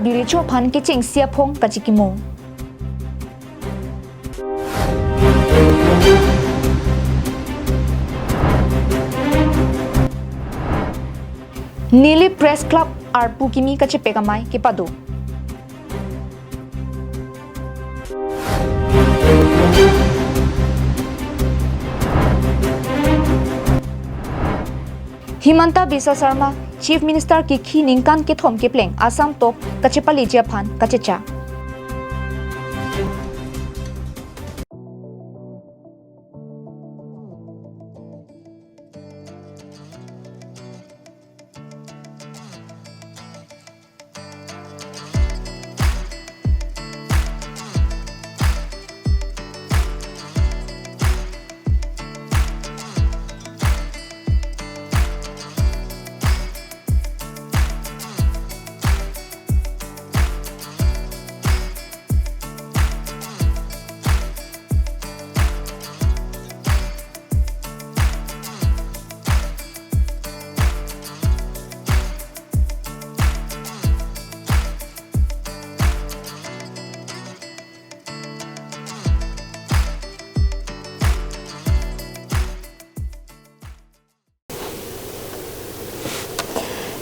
biri cho phan ke cheng sia phong kachikimo Nili Press Club arpu kimi kachepe kamai ke padu Himanta Biswa Sarma Chief Minister ki khi ningkan ke thom ke pleng Assam top kachepali japhan kachecha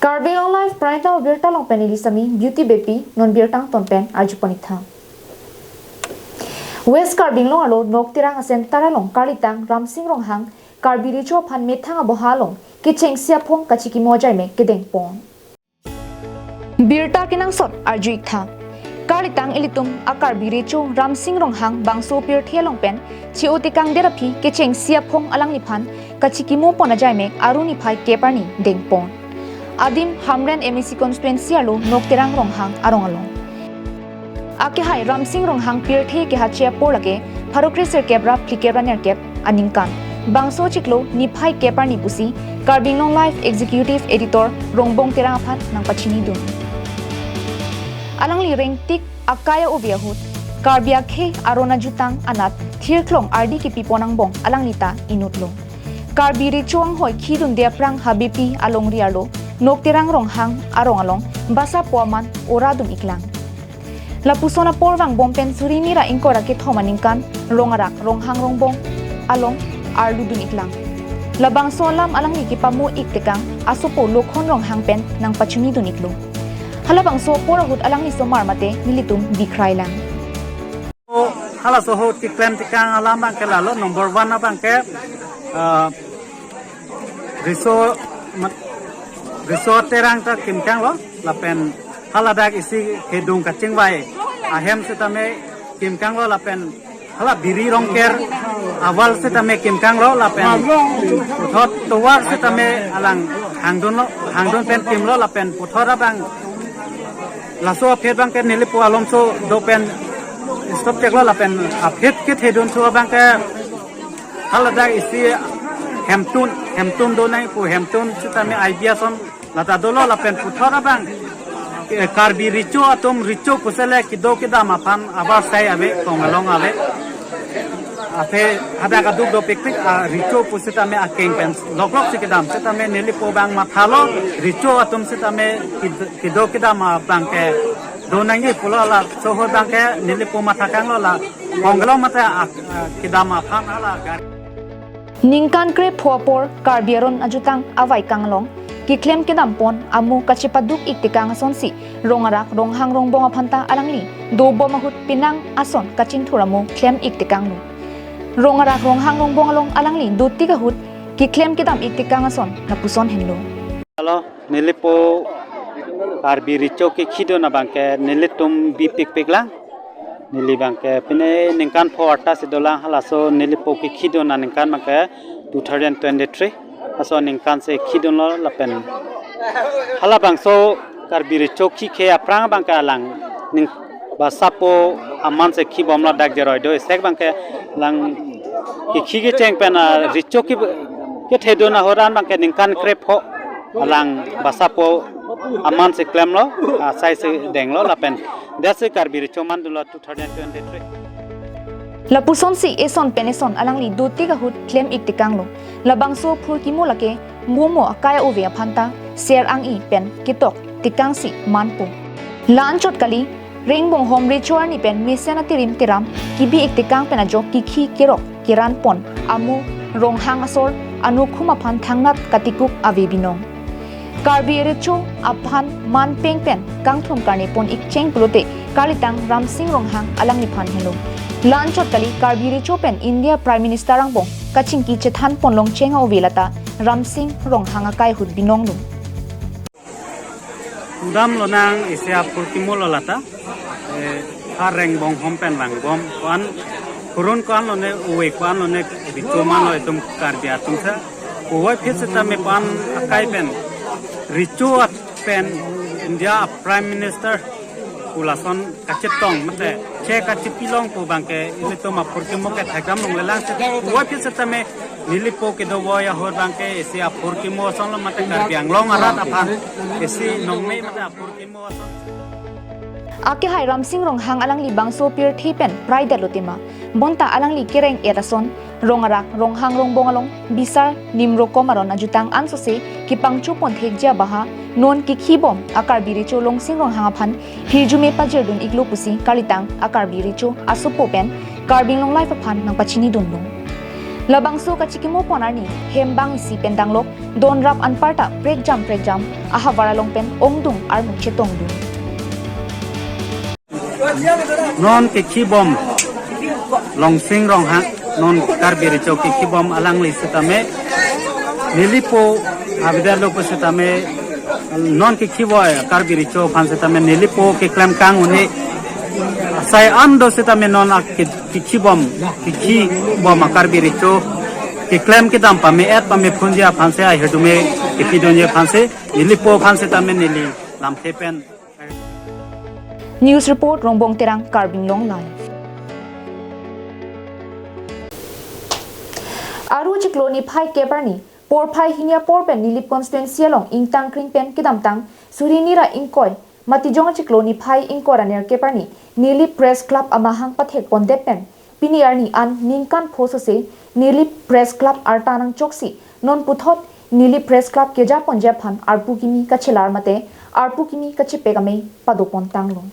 KAL Live Prime Time birta long penili sami beauty baby non birtang tonpen arjuponitha West Karbing long alo nok tirang asen taralong kalitang ramsing rong hang karbiri cho phan methang abohalong kicheng sia phong kachiki mojai me kedeng pon birta kinang sot arjuik tha kalitang ilitum akarbiri cho ramsing rong hang bangso pir thelong pen chiutikang derapi kicheng sia phong alang ni phan kachiki mo ponajai me aruni phai keparni deng pon Adim Hamren MEC constituency alo nokterang ronghang arong-along. Ake hai Ramsing ronghang pirthe ke hachia polage Pharokreser kebra plikebra nerkep aningkan. Bangso chiklo niphai kepar ni pusi Karbing Long Life Executive Editor Rongbong terang aphat nang pachini dun. Alang li rengtik akaya obiahut Karbia khe arona jutang anat thirklong RD ki piponang bong alang lita inutlo. Karbiri chuang hoi khidun dia prang habipi along rialo Noktirang ronghang arong-along basa poaman oradum iklang. Lapusona porwang bompen surimira ingkora ke thomaningkan rongarak ronghang rongbong along arludun iklang. Labang solam alang ni kipamu iktekang asopo lokhon ronghang pen nang pachuni dun iklo. Halabang so porahut alang ni somar mate nilitum bikrai lang. Hala soho tiklem tikang alam bang ke lalo number 1 abang ke resort terang ta kimkang lo lapen haladak isi kedung kacing vai ahem setame kimkang lo lapen hala biri rongker awal setame kimkang lo lapen puthot towar setame alang hangdon pen kim lo lapen puthora bang laso phet bang ke nilipu alom so do pen stop tek lo lapen aphet ke thedun so bang ke haladak isi hemtun do nai pu hemtun setame idea son lata dolo lapen puthora bang karbi richo atom richo pusele kido kida maphan abar sai ave kongalong ave ape ada kaduk do pikpik richo pusita me akeng pen loglok sikidam setame nelipo bang mathalo richo atom setame kido kida ma bang ke donangi pulola soho bang ke nelipo mathakang lo la kongalong mata kida maphan ala Ningkan kre phopor karbiaron ajutang avai kanglong Kiklem kedampon amu kachipaduk iktikang asonsi rongarak ronghang rongbong aphanta alangli dobo mahut pinang ason kachin thuramu klem iktikang lu rongarak ronghang rongbong along alangli dutti kahut kiklem kedam iktikang ason napuson henlo Halo nilipo karbiricho ki khido na bangke nilitum bi pikpik lang nili bangke pine ningkan phoarta sidola halaso nilipo ki khido na ningkan bangke 2023 aso ningkan se khidon lo lapen hala bangso karbiri chokhi khe aprang bangka lang ning basapo aman se khi bomla dak jeroi do sek bangke lang ki khi ge cheng pena richoki ke thedona horan bangke ningkan krep ho lang basapo aman se klem lo sai se deng lo lapen dase karbiri choman dulo 2023 Lapuson si eson peneson alangli duti kahut klem iktikang lo labangso phur kimo lake mumo akaya ovia phanta ser ang I pen kitok tikang si manpo lan chot kali ring bong hom ritual ni pen mesen atirim tiram kibi ektekang pen ajo kikhi kerok kiran pon amu rong hang asor anu khuma phan thangnat katikuk ave binong karbi recho aphan man peng pen kangthum karne pon ikcheng pulote kalitang ramsing rong hang alang ni phan helo lan chot kali karbi recho pen India Prime Minister ang bong kaching ki chethan pon long chenga ovelata ramsing rong hang akai hut binong lu udam lonang isya purkimo lolata hareng bong hompen rang bom kan kurun kan lone uwe kan lone bicoman lo itum kardia tumsa uwe phisa me pan akai pen richuat pen India Prime Minister ulason kachetong mate che kachipilong po bangke ilito ma purkimo ke thakam long lelang uwe phisa me nilipo ke do boya hor bangke isya purkimo song mate karbiang long arat aphan isi nongme mate purkimo Ake hai ramsing rong hang alang li bang so pir thipen pride lotima bonta alang li kereng erason rongarak rong hang rong bongalong bisar nimro komaron ajutang ansose kipang chupon thekja baha non ki khibom akar biricho long sing rong hang aphan hirjume pajerdun iglo pusi kalitang akar biricho asupo pen karbing long life aphan nang pachini dunlu labang so kachikimo ponarni hembang isi pendanglok don rap anparta break jam ahawara long pen ongdung ar mukchetong du non ke kibom long sing rong ha non karbiri chok ke kibom alang li sitame nilipo abidar lo sitame non ke kiboy karbiri chok han sitame nilipo ke klam kang uni sai ando sitame non ke kibom ke kibom karbiri chok ke klam ke dam pame et pame phunja phanse ai hedume ke pidonje phanse nilipo phanse tame nili lam thepen News report Rongbong Terang Karbing Long Live. Aru cikloni phai keparni por phai hinia por pen nilip constituency long ingtang kring pen kidam tang surinira ingkoi matijong cikloni phai ingkoraner keparni nilip press club amahang pathek pondep pen piniarni an ningkan phosose nilip press club artanang choksi non puthot nilip press club keja ponjap phan arpu kimi kachelar mate arpu kimi kachepegame padopon tanglong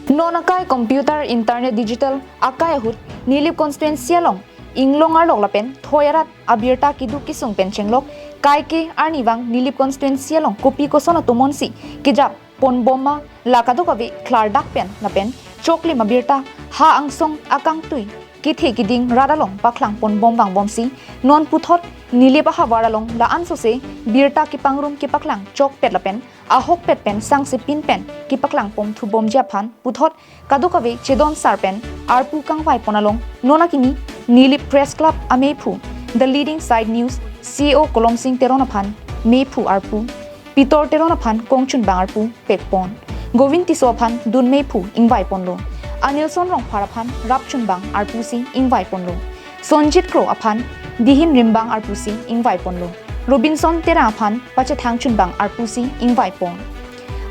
non akai computer internet digital akai hut nilip constituency long inglong ar lok lapen thoyarat abirta kidu kisung penchenglok kai ke arniwang nilip constituency long kopi ko sona tumonsi kijap ponboma lakado kawe klardak pen lapen chokli mabirta ha angsong akang tui kithe kiding radalong paklang ponbom bang bomsi non puthot nilip ha waralong la ansose birta ki pangrum ki paklang chok pet lapen ahok pet pen sang se pin pen ki paklang pom thu bom japhan puthot kadukawe chedon sarpen arpu kangwai ponalong nonakini nilip press club amephu the leading side news CEO kolomsing teronaphan mephu arpu pitor teronaphan kongchun bangarpu pekpon govinti sophan dun mephu ingwai ponlo anilson rong pharaphan rapchun bang arpusi ingwai ponlo sonjit kro aphan dihin rimbang arpusi ingwai ponlo Robinson Teraphan Pachathangchun Bang Arpusi Ingwai Pon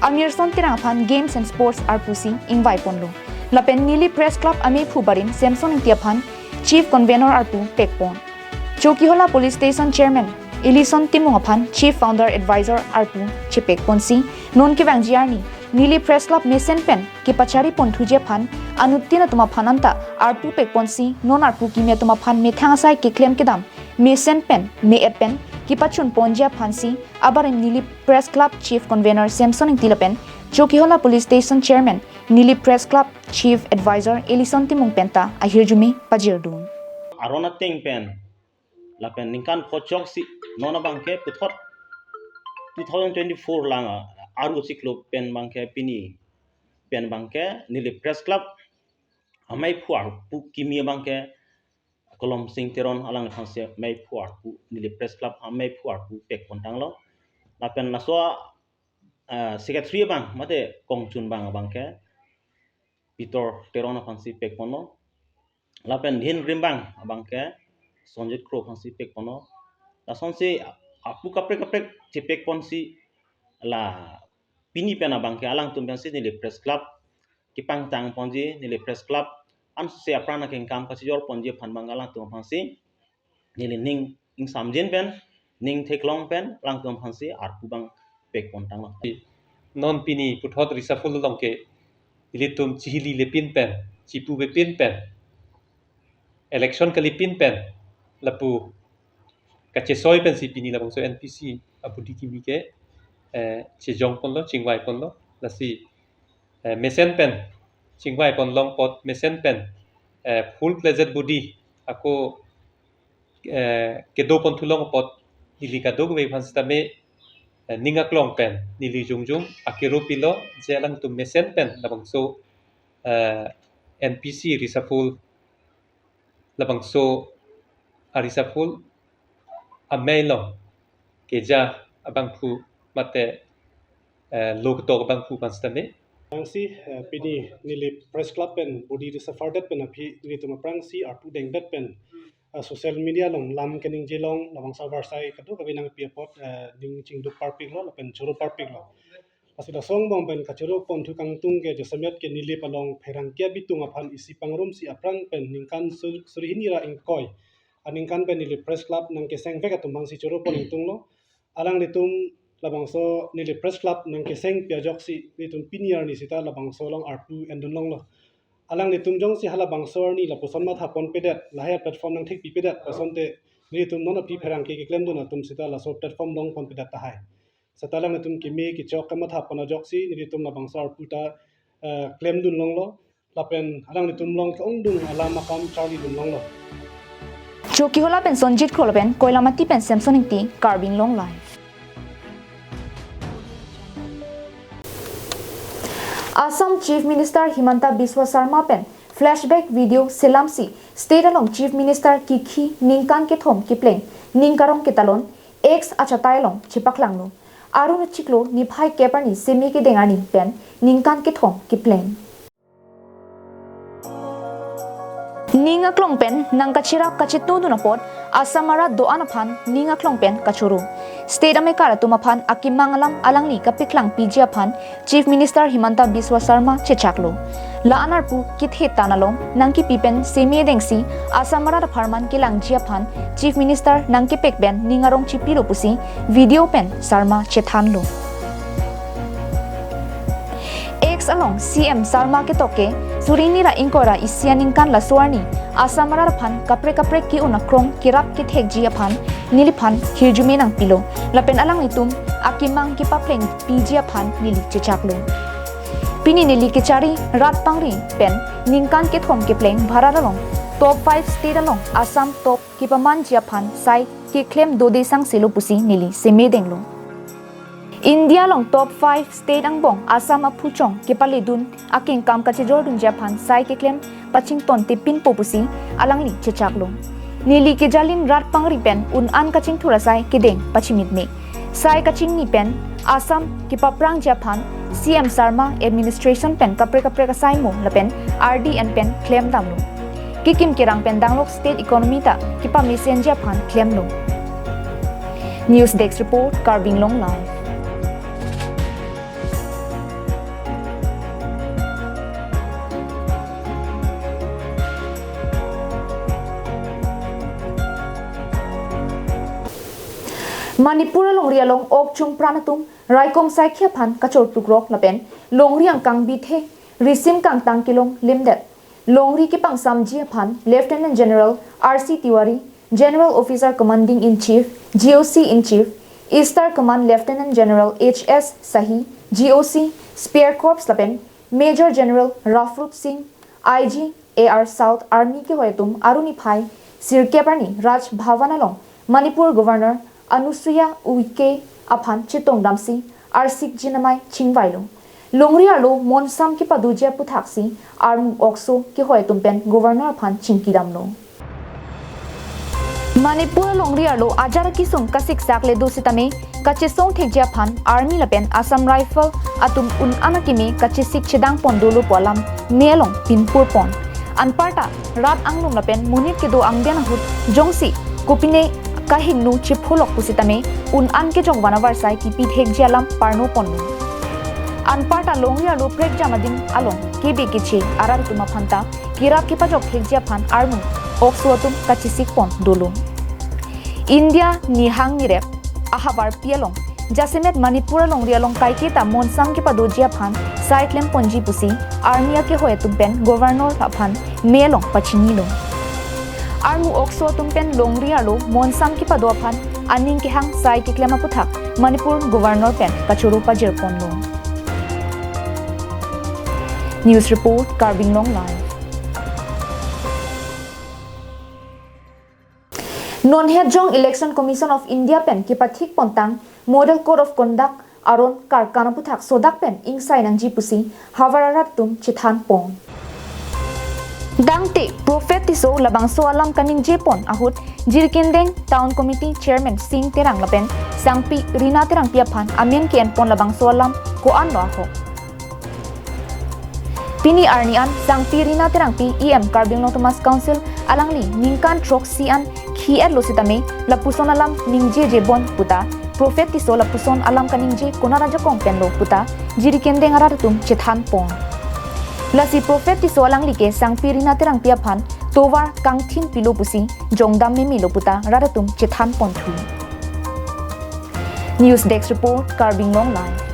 Amirson Teraphan Games and Sports Arpusi Ingwai Ponlo Lapen Nili Press Club Ame Phubarim Samson Tiaphan Chief Convener Arpu Pekpon Chokihola Police Station Chairman Elison Timungaphan Chief Founder Advisor Arpu Chepekponsi Non Kivangjiarni Nili Press Club Mesen Pen Kipachari Ponthuje Phan Anutina Tumaphananta Arpu Pekponsi Non Arpu Kimya Tumaphan Methangasai Ke Claim Kedam Mesen Pen Me Et Pen Kipachun Ponja Phansi Abarin Nili Press Club Chief Convener Samson Tilapen Chokihola Police Station Chairman Nili Press Club Chief Advisor Elison Timung Penta Ahirjumi Pajirdun Arona Ting Pen Lapen Ninkan Pochok Si Nona Banke Puthot 2024 Langa Aru Siklo Pen Banke Pini Pen Banke Nili Press Club Amai Puar Pu Kimia Banke kolom sing teron alang khanse mai puar pu nili press club amai puar pu pek pontang lo lapen naswa secretary bang mate kongchun bang bangke pitor teron khansi pek pono lapen hin rimbang bangke sonjit kro khansi pek pono la sonsi apu kapre kapre chepek ponsi la pini pena bangke alang tum pensi nili press club kipang tang ponji nili press club an se aprana king kam kasi jor ponje phan bangala tum phangsi nili ning ing samjin pen ning theklong pen lang tum phangsi ar pubang pek pontang non pini puthot risaful longke ilitum chihili lepin pen chipu bepin pen election kalipin pen lapu kachesoy pen si pini labang so NPC abudi kimi ke chejong pon lo chingwai pon lo lasi mesen pen chingwai pon long pot mesen pen full pleasant budi ako kedo pon thulong pot ili kadog ve phansta me ninga klong pen nili jungjung akiro pilo jelang tu mesen pen labang so NPC risaful labang so arisaful amelo keja abang pu mate log to abang pu phansta me Prangsi pini nili press club pen body di safardat pen api nili tuma prangsi artu dengdat pen social media long lam kening jelong lamang savar sai kadu kabi nang pia pot ding chingdu parping lo pen churu parping lo asida song bom pen kachuru pon thu kang tung ke josamet ke nili palong pherang kia bitung aphan isi pangrum si aprang pen ningkan surhinira ingkoi aningkan pen nili press club nang ke seng veka tumbang si churu pon tung lo alang litum labang so nili press club nang keseng piajok si litum pinier ni sita labang so long artu endun long lo alang litum jong si hala bang so ni la puson ma thapon pedet la he platform nang thik pi pedet pasonte litum non pi pherang ke klem dun atum sita la so platform long pon pedet ta hai satalang litum kimi ki chok kama thapon ajok si litum labang so artu ta klem dun long lo lapen alang litum long ong dun ala makam charli dun long lo Choki hola pen sonjit khol pen koilamati pen samsoning ti carbin long life. Assam Chief Minister Himanta Biswa Sarma pen flashback video selamsi state along Chief Minister Kikhi Ningkan ke thom kipleng Ningkarong ketalon ex achatailong chipaklanglo arun chiklo niphai keparni semi ke dengani pen Ningkan ke thom kipleng Ninga klong pen nang kachira kachitno duna pot asamara do anaphan ninga klong pen kachuru state amekara tumaphan akimangalam alangli kapiklang pijia phan Chief Minister Himanta Biswa Sarma chechaklo la anarpu kithe tanalong nangki pipen semi dengsi asamara da pharman kilang jia phan Chief Minister nangki pekben ningarong chipilo pusi video pen Sarma chethanlo ex along CM Sarma ke toke surini ra inkora isianingkan la suarni asamara phan kapre ki una krong kirap ki thekji aphan nili phan hirjume nang pilo lapen alang itum akimang ki papleng piji aphan nili chechaklo pini nili ke chari rat pangri pen ningkan ke thom ke pleng bhararalong top 5 state along Assam top ki paman ji aphan sai ki claim do de sang selo pusi nili seme denglo India long top 5 state angbong Assam aphuchong kepale dun aking kam kachejor dun Japan sai ke claim Pachington te pin popusi alangli chechaklo nili ke jalin rat pangri pen un an kaching thurasai kedeng pachimit me sai kaching ni pen Assam ki paprang Japan CM Sarma administration pen kapre ka sai mo lapen RDN pen claim damlo kikim kirang pen danglok state economy ta ki pa mesen Japan claim lo News Desk report Carbin Long Live Manipur longria long ok chung pranatum raikong sai khia phan kachor tukrok lapen longriang kang bi the risim kang tang kilong limdet longri ki pang samji phan Lieutenant General RC Tiwari General Officer Commanding in Chief GOC in Chief Eastern Command Lieutenant General HS Sahi GOC Spear Corps lapen Major General Rafrut Singh IG AR South Army ke hoitum aruni phai sirkeparni Raj Bhavan along Manipur Governor Anusuya Uike aphan chitong damsi arsik jinamai chingwailo longri alo monsam ki padujia puthaksi armu okso ki hoitumpen governor aphan chingki damlo Manipur longri alo ajara ki sum kasik sakle dositame kachesong thekja phan army lapen Assam rifle atum un anakime kachesik chedang pondolo polam melong pinpur pon anparta rat anglum lapen munit ke do angden hut jongsi kopine kahingnu chipholok pusitame un anke jongwana warsai ki pithek jalam parno ponnu anparta longri alo prek jamadin along kebe kichi arar tuma phanta kirap ki pajok thekja phan armu oksuatum kachisik pon dolo India nihang nirep ahabar pialong Jasimet Manipur along rialong kai kita monsam ki padojia phan cyclem ponji pusi armia ke hoya tumpen governor phan melong pachini lo armu okso tumpen longria lo monsam ki padwa phan aning ki hang sai ki klema puthak Manipur governor pen kachuru pajir pon lo News report Carbing Long Live Non-Headjong Election Commission of India pen kipathik pontang Model Code of Conduct aron karkana puthak sodak pen ingsai nang jipusi havararat tum chithan pon Dangte Prophet tiso labang so alam kaning jepon ahut jirkindeng Town Committee Chairman Singh terang lapen sangpi Rina terang piaphan amen kian pon labang so alam ko anlo aho Pini arnian sangpi Rina terang pi EM Carbing Long Thomas Council alangli ningkan troksi an khiat lositame lapuson alam ningje jebon puta Prophet tiso lapuson alam kaningje konaraja kong penlo puta jirkindeng aratum chithan pon Lasi Prophet tiso alang like sangpi Rina terang piaphan towar kangthin pilo pusi jongdam me milo puta raratum chithan pon thu News Desk report Carbing Long Live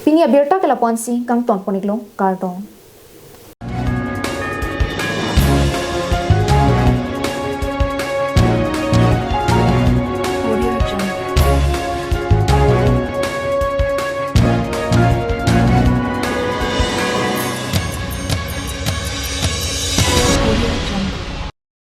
Pini abierta ke lapuan si kang ton poniklong kartong